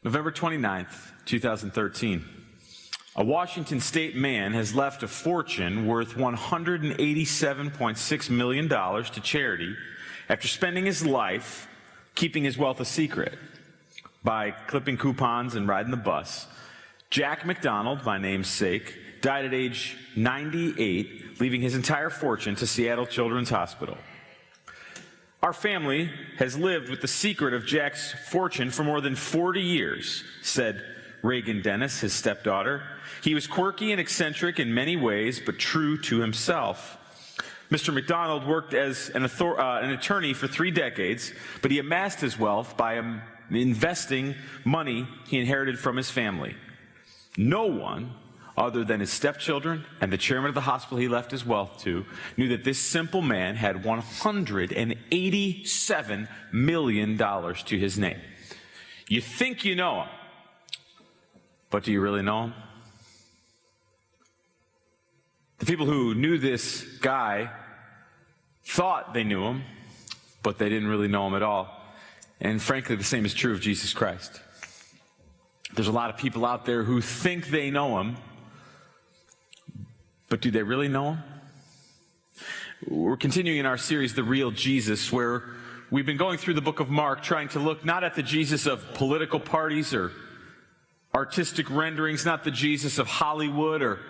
November 29th, 2013. A Washington state man has left a fortune worth $187.6 million to charity after spending his life keeping his wealth a secret by clipping coupons and riding the bus. Jack McDonald, my namesake, died at age 98, leaving his entire fortune to Seattle Children's Hospital. Our family has lived with the secret of Jack's fortune for more than 40 years, said Reagan Dennis, his stepdaughter. He was quirky and eccentric in many ways, but true to himself. Mr. McDonald worked as an attorney for 3 decades, but he amassed his wealth by investing money he inherited from his family. No one other than his stepchildren and the chairman of the hospital he left his wealth to, knew that this simple man had $187 million to his name. You think you know him, but do you really know him? The people who knew this guy thought they knew him, but they didn't really know him at all. And frankly, the same is true of Jesus Christ. There's a lot of people out there who think they know him, but do they really know him? We're continuing in our series, The Real Jesus, where we've been going through the book of Mark, trying to look not at the Jesus of political parties or artistic renderings, not the Jesus of Hollywood or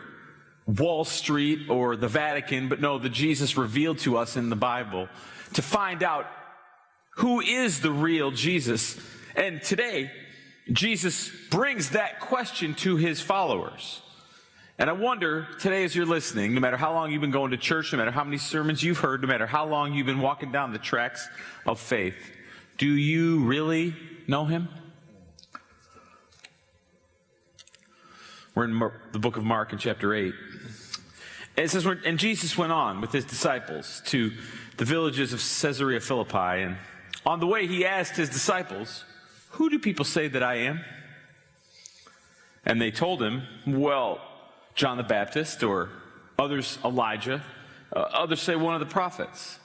Wall Street or the Vatican, but no, the Jesus revealed to us in the Bible, to find out who is the real Jesus. And today, Jesus brings that question to his followers. And I wonder, today as you're listening, no matter how long you've been going to church, no matter how many sermons you've heard, no matter how long you've been walking down the tracks of faith, do you really know him? We're in the book of Mark in chapter 8. And it says, and Jesus went on with his disciples to the villages of Caesarea Philippi. And on the way he asked his disciples, "Who do people say that I am?" And they told him, "Well, John the Baptist, or others Elijah, others say one of the prophets."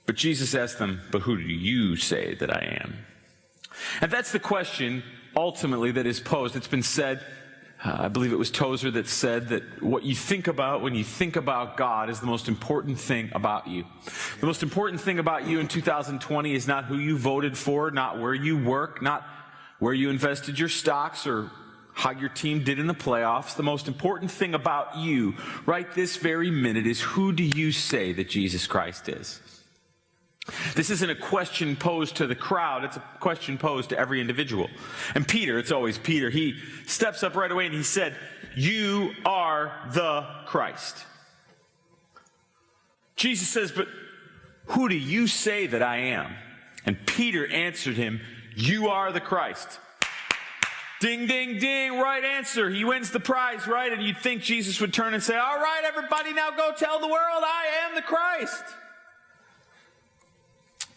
But Jesus asked them, "But who do you say that I am?" And that's the question ultimately that is posed. It's been said, I believe it was Tozer that said that what you think about when you think about God is the most important thing about you. The most important thing about you in 2020 is not who you voted for, not where you work, not where you invested your stocks or how your team did in the playoffs. The most important thing about you right this very minute is, who do you say that Jesus Christ is? This isn't a question posed to the crowd, it's a question posed to every individual. And Peter, it's always Peter, he steps up right away and he said, "You are the Christ." Jesus says, "But who do you say that I am?" And Peter answered him, "You are the Christ." Ding, ding, ding, right answer. He wins the prize, right? And you'd think Jesus would turn and say, "All right, everybody, now go tell the world I am the Christ."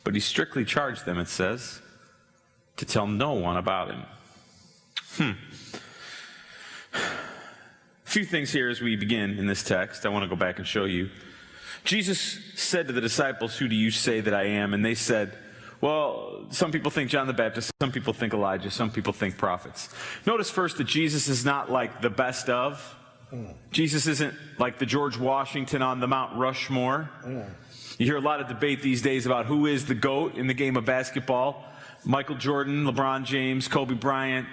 But he strictly charged them, it says, to tell no one about him. A few things here as we begin in this text. I want to go back and show you. Jesus said to the disciples, "Who do you say that I am?" And they said, "Well, some people think John the Baptist, some people think Elijah, some people think prophets." Notice first that Jesus is not like the best of. Jesus isn't like the George Washington on the Mount Rushmore. You hear a lot of debate these days about who is the GOAT in the game of basketball. Michael Jordan, LeBron James, Kobe Bryant.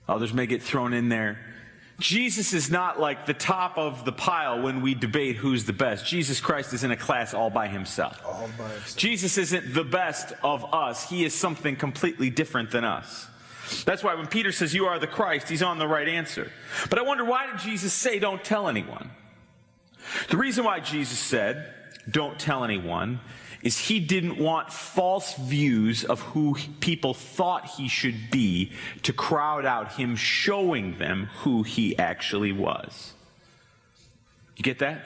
Others may get thrown in there. Jesus is not like the top of the pile when we debate who's the best. Jesus Christ is in a class all by himself. All by himself. Jesus isn't the best of us. He is something completely different than us. That's why when Peter says, "You are the Christ," he's on the right answer. But I wonder, why did Jesus say, "Don't tell anyone"? The reason why Jesus said, "Don't tell anyone," is he didn't want false views of who people thought he should be to crowd out him showing them who he actually was. You get that?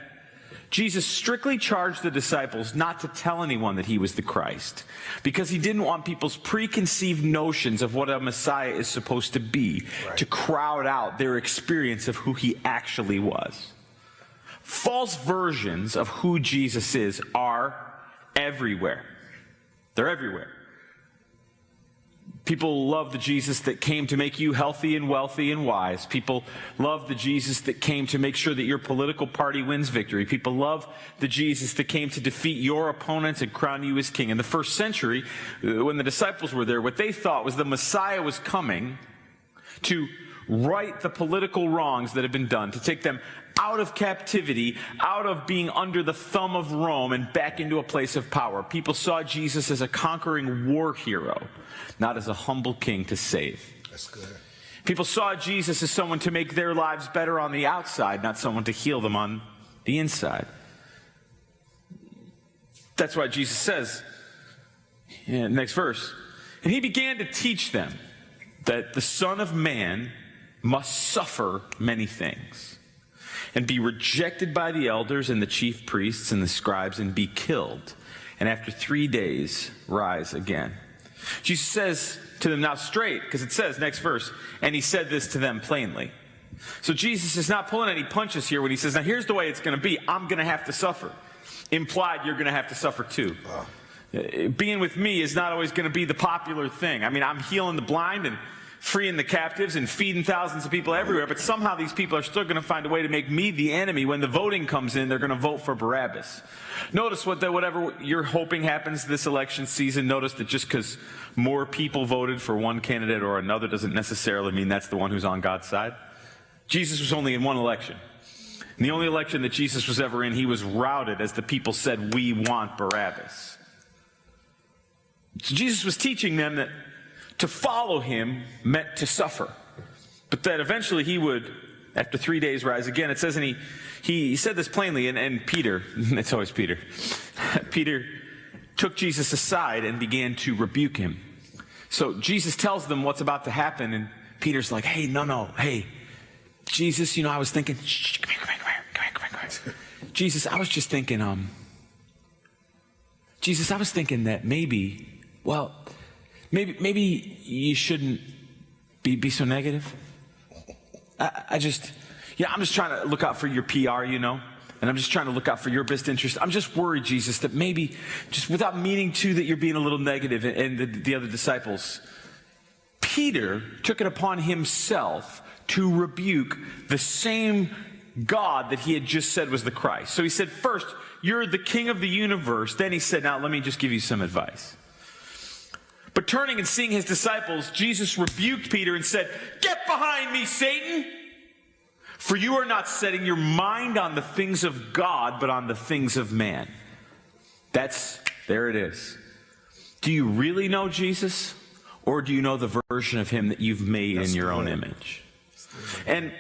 Jesus strictly charged the disciples not to tell anyone that he was the Christ, because he didn't want people's preconceived notions of what a Messiah is supposed to be to crowd out their experience of who he actually was. False versions of who Jesus is are everywhere. They're everywhere. People love the Jesus that came to make you healthy and wealthy and wise. People love the Jesus that came to make sure that your political party wins victory. People love the Jesus that came to defeat your opponents and crown you as king. In the first century, when the disciples were there, what they thought was the Messiah was coming to right the political wrongs that had been done, to take them out of captivity, out of being under the thumb of Rome and back into a place of power. People saw Jesus as a conquering war hero, not as a humble king to save. That's good. People saw Jesus as someone to make their lives better on the outside, not someone to heal them on the inside. That's why Jesus says, next verse, and he began to teach them that the Son of Man must suffer many things and be rejected by the elders and the chief priests and the scribes and be killed, and after 3 days rise again. Jesus says to them now straight, because it says, next verse, and he said this to them plainly. So Jesus is not pulling any punches here when he says, now here's the way it's going to be. I'm going to have to suffer. Implied you're going to have to suffer too. Wow. Being with me is not always going to be the popular thing. I mean, I'm healing the blind and freeing the captives and feeding thousands of people everywhere, but somehow these people are still going to find a way to make me the enemy. When the voting comes in, they're going to vote for Barabbas. Notice whatever you're hoping happens this election season, notice that just because more people voted for one candidate or another doesn't necessarily mean that's the one who's on God's side. Jesus was only in one election. And the only election that Jesus was ever in, he was routed as the people said, we want Barabbas. So Jesus was teaching them that to follow him meant to suffer, but that eventually he would, after 3 days, rise again. It says, and he said this plainly, and Peter, it's always Peter, Peter took Jesus aside and began to rebuke him. So Jesus tells them what's about to happen, and Peter's like, hey, no, hey, Jesus, I was thinking, shh, come here. Jesus, I was just thinking, Jesus, I was thinking that maybe you shouldn't be so negative. I'm just trying to look out for your PR, and I'm just trying to look out for your best interest. I'm just worried, Jesus, that maybe, just without meaning to, that you're being a little negative. And the other disciples, Peter took it upon himself to rebuke the same God that he had just said was the Christ. So he said, first, you're the king of the universe. Then he said, now let me just give you some advice. But turning and seeing his disciples, Jesus rebuked Peter and said, get behind me, Satan! For you are not setting your mind on the things of God, but on the things of man. There it is. Do you really know Jesus? Or do you know the version of him that you've made in your own image? And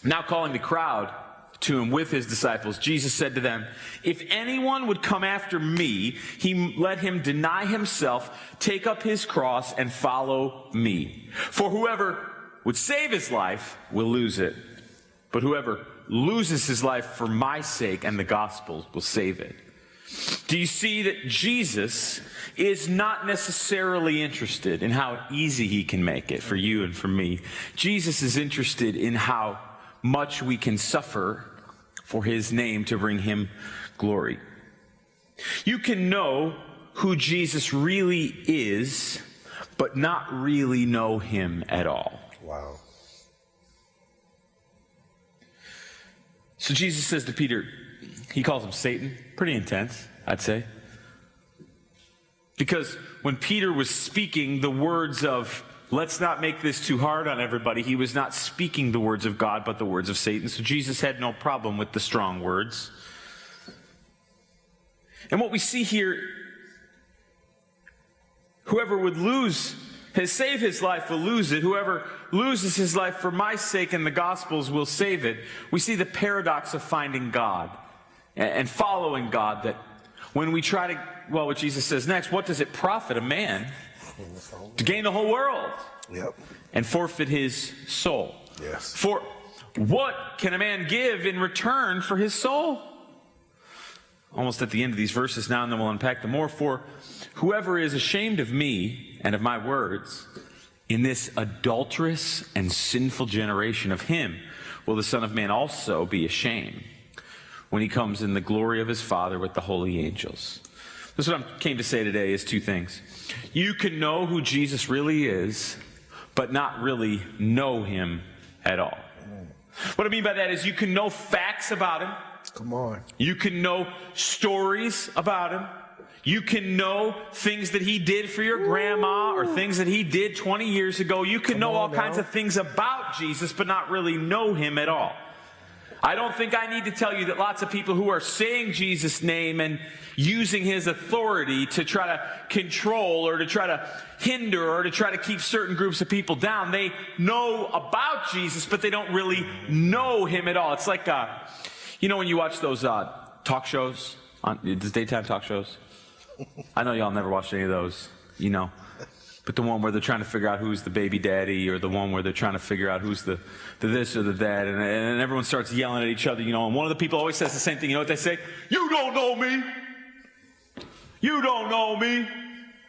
now calling the crowd to him with his disciples, Jesus said to them, if anyone would come after me, let him deny himself, take up his cross, and follow me. For whoever would save his life will lose it, but whoever loses his life for my sake and the gospel will save it. Do you see that Jesus is not necessarily interested in how easy he can make it for you and for me? Jesus is interested in how much we can suffer for his name to bring him glory. You can know who Jesus really is, but not really know him at all. Wow. So Jesus says to Peter, he calls him Satan. Pretty intense, I'd say. Because when Peter was speaking the words of, let's not make this too hard on everybody, he was not speaking the words of God, but the words of Satan. So Jesus had no problem with the strong words. And what we see here, whoever would save his life will lose it. Whoever loses his life for my sake and the gospel's will save it. We see the paradox of finding God and following God, that when we try to, what Jesus says next, what does it profit a man to gain the whole world and forfeit his soul? Yes. For what can a man give in return for his soul? Almost at the end of these verses now, and then we'll unpack them more. For whoever is ashamed of me and of my words in this adulterous and sinful generation, of him will the Son of Man also be ashamed when he comes in the glory of his Father with the holy angels. This is what I came to say today, is two things. You can know who Jesus really is, but not really know him at all. What I mean by that is you can know facts about him. Come on. You can know stories about him. You can know things that he did for your grandma or things that he did 20 years ago. You can know all kinds of things about Jesus, but not really know him at all. I don't think I need to tell you that lots of people who are saying Jesus' name and using his authority to try to control or to try to hinder or to try to keep certain groups of people down, they know about Jesus, but they don't really know him at all. It's like, when you watch those talk shows, those daytime talk shows. I know y'all never watched any of those, But the one where they're trying to figure out who's the baby daddy, or the one where they're trying to figure out who's the this or the that, and everyone starts yelling at each other, and one of the people always says the same thing. You know what they say? You don't know me. You don't know me.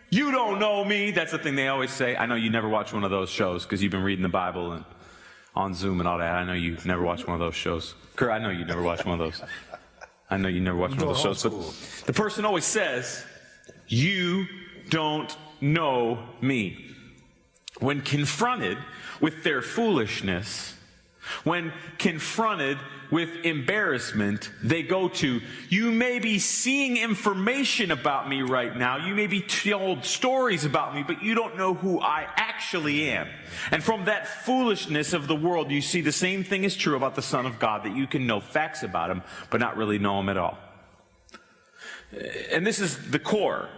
You don't know me. That's the thing they always say. I know you never watch one of those shows because you've been reading the Bible and on Zoom and all that. I know you never watched one of those shows. Kurt, I know you never watched one of those. I know you never watched one of those shows. But the person always says, you don't know me. When confronted with their foolishness, when confronted with embarrassment, they go to, you may be seeing information about me right now, you may be told stories about me, but you don't know who I actually am. And from that foolishness of the world, you see the same thing is true about the Son of God, that you can know facts about him, but not really know him at all. And this is the core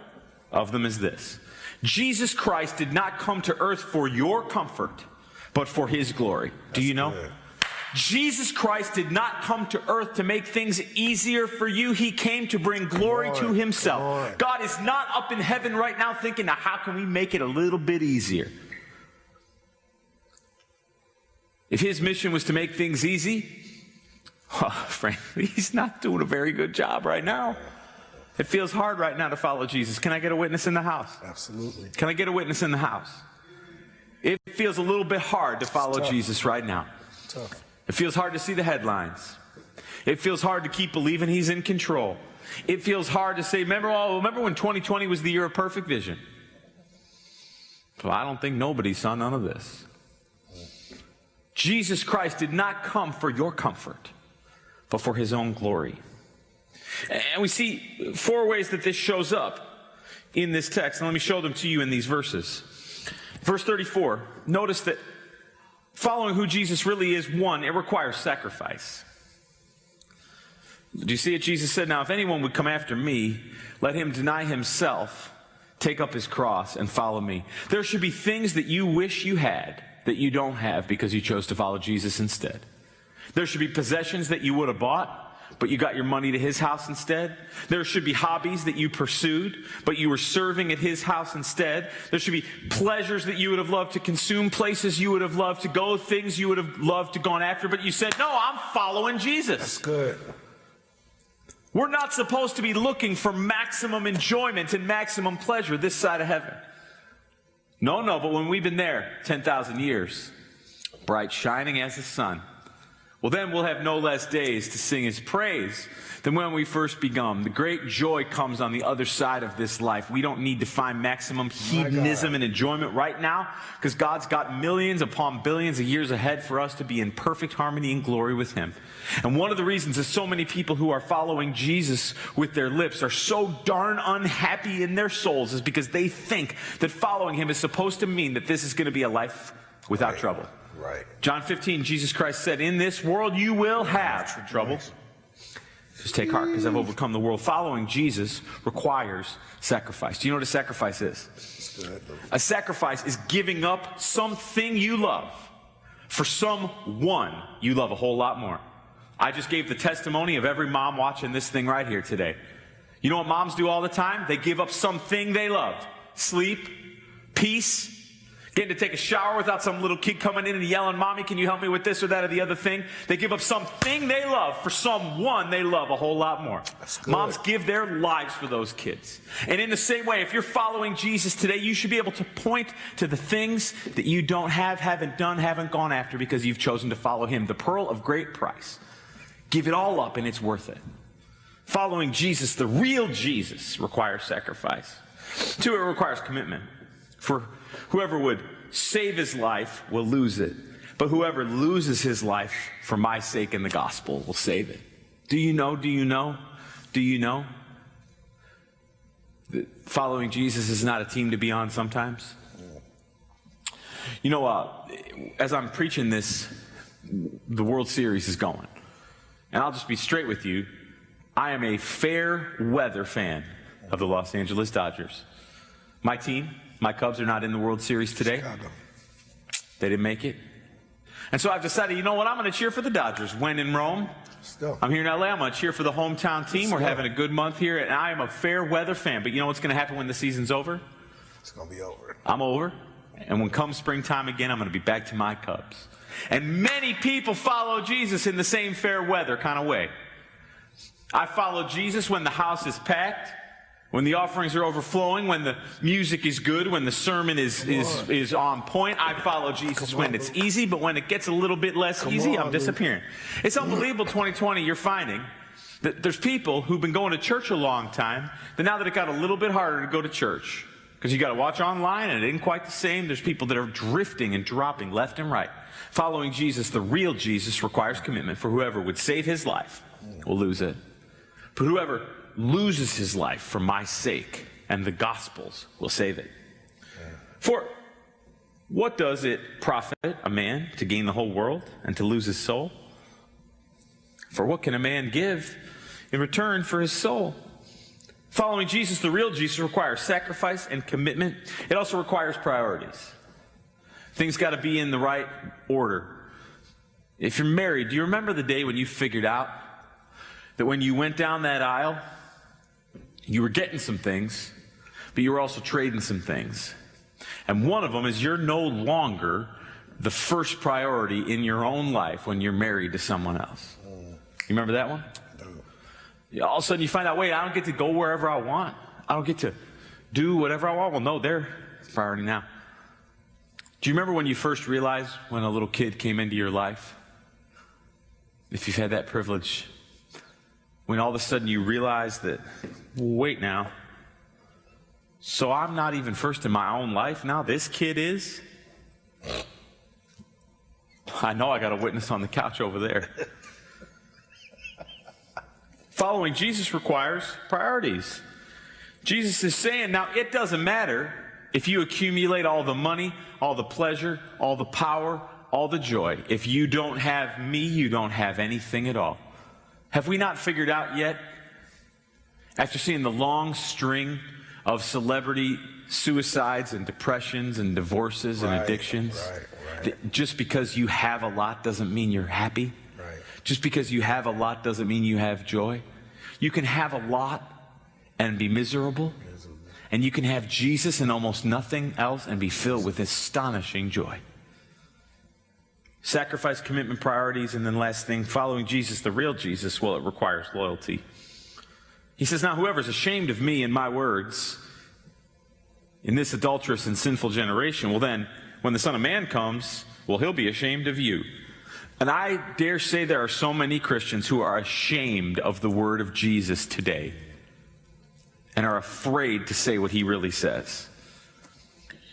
of them, is this. Jesus Christ did not come to earth for your comfort, but for his glory. Do you know? Good. Jesus Christ did not come to earth to make things easier for you. He came to bring glory to himself. God is not up in heaven right now thinking, now how can we make it a little bit easier? If his mission was to make things easy, frankly, he's not doing a very good job right now. It feels hard right now to follow Jesus. Can I get a witness in the house? Absolutely. Can I get a witness in the house? It feels a little bit hard to follow Jesus right now. Tough. It feels hard to see the headlines. It feels hard to keep believing he's in control. It feels hard to say, remember when 2020 was the year of perfect vision? Well, I don't think nobody saw none of this. Jesus Christ did not come for your comfort, but for his own glory. And we see 4 ways that this shows up in this text. And let me show them to you in these verses. Verse 34, notice that following who Jesus really is, one, it requires sacrifice. Do you see it? Jesus said, now if anyone would come after me, let him deny himself, take up his cross, and follow me. There should be things that you wish you had that you don't have because you chose to follow Jesus instead. There should be possessions that you would have bought, but you got your money to his house instead. There should be hobbies that you pursued, but you were serving at his house instead. There should be pleasures that you would have loved to consume, places you would have loved to go, things you would have loved to gone after, but you said, no, I'm following Jesus. That's good. We're not supposed to be looking for maximum enjoyment and maximum pleasure this side of heaven. No, but when we've been there 10,000 years, bright shining as the sun, well, then we'll have no less days to sing his praise than when we first begun. The great joy comes on the other side of this life. We don't need to find maximum hedonism and enjoyment right now, because God's got millions upon billions of years ahead for us to be in perfect harmony and glory with him. And one of the reasons that so many people who are following Jesus with their lips are so darn unhappy in their souls is because they think that following him is supposed to mean that this is going to be a life without trouble. Right. John 15, Jesus Christ said, in this world you will have trouble. Just take heart, because I've overcome the world. Following Jesus requires sacrifice. Do you know what a sacrifice is? A sacrifice is giving up something you love for someone you love a whole lot more. I just gave the testimony of every mom watching this thing right here today. You know what moms do all the time? They give up something they love. Sleep, peace, getting to take a shower without some little kid coming in and yelling, Mommy, can you help me with this or that or the other thing? They give up something they love for someone they love a whole lot more. Moms give their lives for those kids. And in the same way, if you're following Jesus today, you should be able to point to the things that you don't have, haven't done, haven't gone after because you've chosen to follow him. The pearl of great price. Give it all up and it's worth it. Following Jesus, the real Jesus, requires sacrifice. Two, it requires commitment. For whoever would save his life will lose it, but whoever loses his life for my sake and the gospel will save it. Do you know? Do you know? Do you know that following Jesus is not a team to be on sometimes? You know, as I'm preaching this, the World Series is going. And I'll just be straight with you. I am a fair weather fan of the Los Angeles Dodgers. My team, my Cubs, are not in the World Series today. Chicago. They didn't make it. And so I've decided, you know what? I'm going to cheer for the Dodgers. When in Rome, Let's go. I'm here in LA. I'm going to cheer for the hometown team. Let's We're go. having a good month here, and I am a fair weather fan. But you know what's going to happen when the season's over? It's going to be over. I'm over. And when comes springtime again, I'm going to be back to my Cubs. And many people follow Jesus in the same fair weather kind of way. I follow Jesus when the house is packed, when the offerings are overflowing, when the music is good, when the sermon is on point. I follow Jesus when it's easy, but when it gets a little bit less easy, I'm disappearing. It's unbelievable, 2020, you're finding that there's people who've been going to church a long time, that now that it got a little bit harder to go to church, because you got to watch online and it ain't quite the same, there's people that are drifting and dropping left and right. Following Jesus, the real Jesus, requires commitment. For whoever would save his life will lose it. But whoever loses his life for my sake and the gospel's will save it. For what does it profit a man to gain the whole world and to lose his soul? For what can a man give in return for his soul? Following Jesus, the real Jesus, requires sacrifice and commitment. It also requires priorities. Things got to be in the right order. If you're married, do you remember the day when you figured out that when you went down that aisle, you were getting some things, but you were also trading some things? And one of them is you're no longer the first priority in your own life when you're married to someone else. You remember that one? All of a sudden you find out, wait, I don't get to go wherever I want. I don't get to do whatever I want. Well, no, they're priority now. Do you remember when you first realized when a little kid came into your life? If you've had that privilege, when all of a sudden you realize that, wait now, so I'm not even first in my own life now, this kid is? I know I got a witness on the couch over there. Following Jesus requires priorities. Jesus is saying, now it doesn't matter if you accumulate all the money, all the pleasure, all the power, all the joy. If you don't have me, you don't have anything at all. Have we not figured out yet, after seeing the long string of celebrity suicides and depressions and divorces and addictions, that just because you have a lot doesn't mean you're happy? Just because you have a lot doesn't mean you have joy. You can have a lot and be miserable, and you can have Jesus and almost nothing else and be filled with astonishing joy. Sacrifice, commitment, priorities, and then last thing, following Jesus, the real Jesus, well, it requires loyalty. He says, now whoever's ashamed of me and my words in this adulterous and sinful generation, well then, when the Son of Man comes, well, he'll be ashamed of you. And I dare say there are so many Christians who are ashamed of the word of Jesus today and are afraid to say what he really says.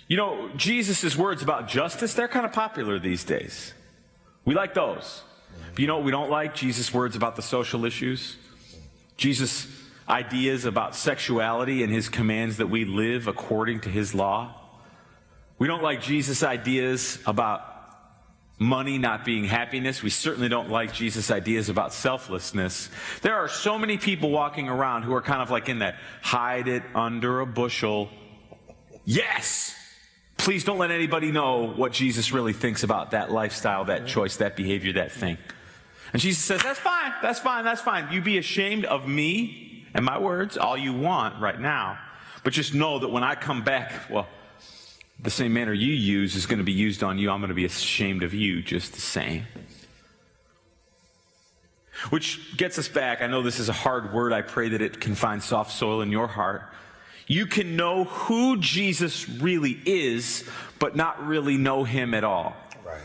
You know, Jesus' words about justice, they're kind of popular these days. We like those. But you know what we don't like? Jesus' words about the social issues. Jesus' ideas about sexuality and his commands that we live according to his law. We don't like Jesus' ideas about money not being happiness. We certainly don't like Jesus' ideas about selflessness. There are so many people walking around who are kind of like in that hide it under a bushel. Yes! Please don't let anybody know what Jesus really thinks about that lifestyle, that choice, that behavior, that thing. And Jesus says, that's fine, that's fine, that's fine. You be ashamed of me and my words all you want right now. But just know that when I come back, well, the same manner you use is going to be used on you. I'm going to be ashamed of you just the same. Which gets us back. I know this is a hard word. I pray that it can find soft soil in your heart. You can know who Jesus really is, but not really know him at all. Right.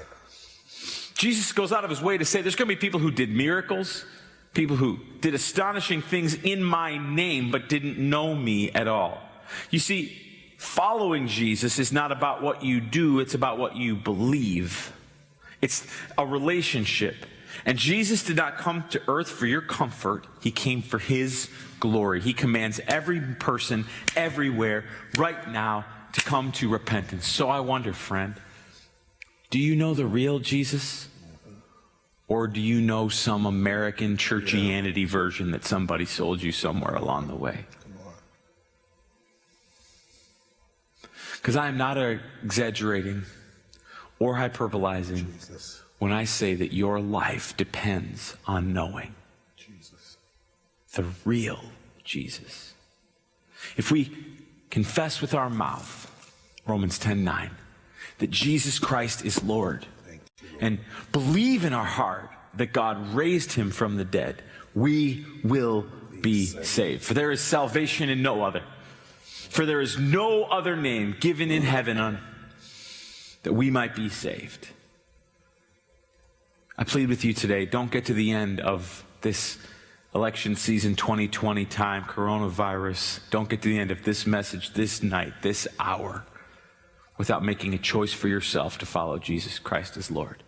Jesus goes out of his way to say there's going to be people who did miracles, people who did astonishing things in my name, but didn't know me at all. You see, following Jesus is not about what you do, it's about what you believe. It's a relationship. And Jesus did not come to earth for your comfort. He came for his glory. He commands every person, everywhere, right now, to come to repentance. So I wonder, friend, do you know the real Jesus? Or do you know some American churchianity version that somebody sold you somewhere along the way? Because I am not exaggerating or hyperbolizing when I say that your life depends on knowing the real Jesus. If we confess with our mouth, Romans 10:9, that Jesus Christ is Lord, and believe in our heart that God raised him from the dead, we will be saved. For there is salvation in no other. For there is no other name given in heaven that we might be saved. I plead with you today, don't get to the end of this election season 2020 time, coronavirus. Don't get to the end of this message, this night, this hour, without making a choice for yourself to follow Jesus Christ as Lord.